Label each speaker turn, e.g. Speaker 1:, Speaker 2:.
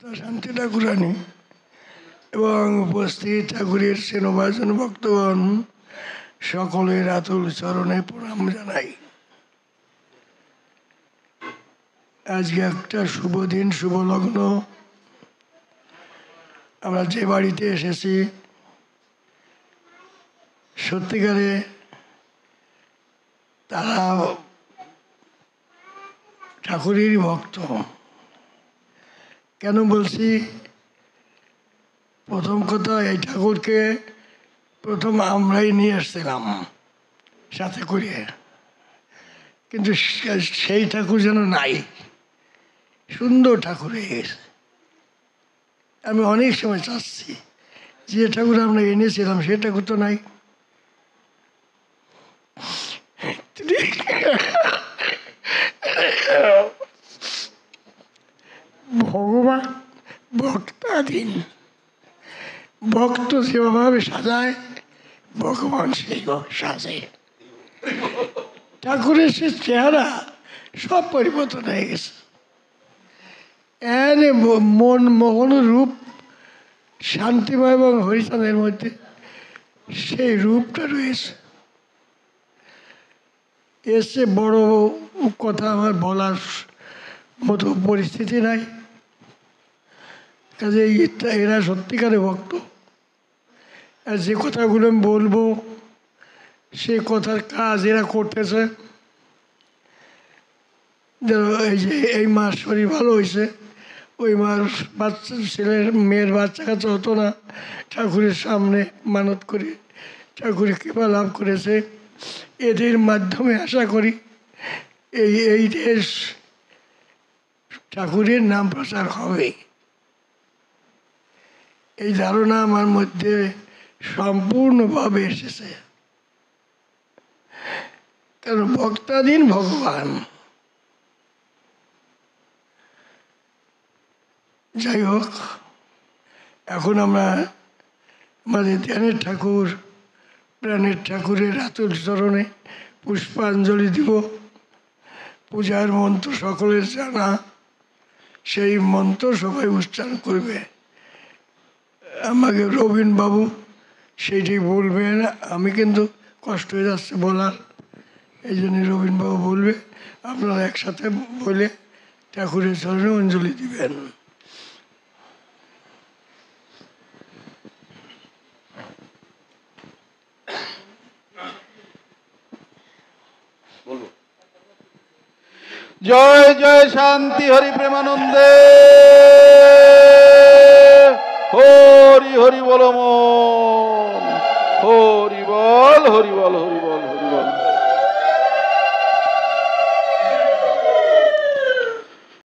Speaker 1: শান্তি ঠাকুরানী এবং উপস্থিত ঠাকুরের সেনভাজন ভক্তগণ সকলের আতুল চরণে প্রণাম জানাই। আজকে একটা শুভ দিন, শুভ লগ্ন। আমরা যে বাড়িতে এসেছি সত্যিকারে তারা ঠাকুরেরই ভক্ত। কেন বলছি? প্রথম কথা, এই ঠাকুরকে প্রথম আমরাই নিয়ে আসছিলাম সাথে করে, কিন্তু সেই ঠাকুর যেন নাই। সুন্দর ঠাকুরের আমি অনেক সময় চাচ্ছি, যে ঠাকুর আমরা এনেছিলাম সে ঠাকুর তো নাই। ভগবান ভক্তাধীন, ভক্ত যেভাবে সাজায় ভগবান সেইভাবে সাজে। ঠাকুরের সে চেহারা সব পরিবর্তন হয়ে গেছে। এনে মন মোহন রূপ শান্তিময় এবং হরিচাঁদের মধ্যে সেই রূপটা রয়েছে। এসে বড় কথা আমার বলার মতো পরিস্থিতি নাই। কাজে এরা সত্যিকারে ভক্ত। আর যে কথাগুলো আমি বলবো সে কথার কাজ এরা করতেছে। এই যে এই মাস শরীর ভালো হয়েছে, ওই মাস বাচ্চা ছেলের মেয়ের বাচ্চা কাচ্চা হতো না, ঠাকুরের সামনে মানত করে ঠাকুরের কৃপা লাভ করেছে। এদের মাধ্যমে আশা করি এই দেশ ঠাকুরের নাম প্রচার হবে। এই ধারণা আমার মধ্যে সম্পূর্ণভাবে এসেছে। কারণ ভক্তাধীন ভগবান। যাই হোক, এখন আমরা আমাদের ধ্যানের ঠাকুর, প্রাণের ঠাকুরের আতুল চরণে পুষ্পাঞ্জলি দিব। পূজার মন্ত্র সকলের জানা, সেই মন্ত্র সবাই উচ্চারণ করবে। আমাকে রবীনবাবু সেইটাই বলবেন, আমি কিন্তু কষ্ট হয়ে যাচ্ছে বলার, এই জন্য রবীনবাবু বলবে। আপনারা একসাথে বলে ঠাকুরের চরণে অঞ্জলি দিবেন।
Speaker 2: জয় জয় শান্তি হরি প্রেমানন্দে হরি হরি বল মন হরি বল হরি বল হরি বল।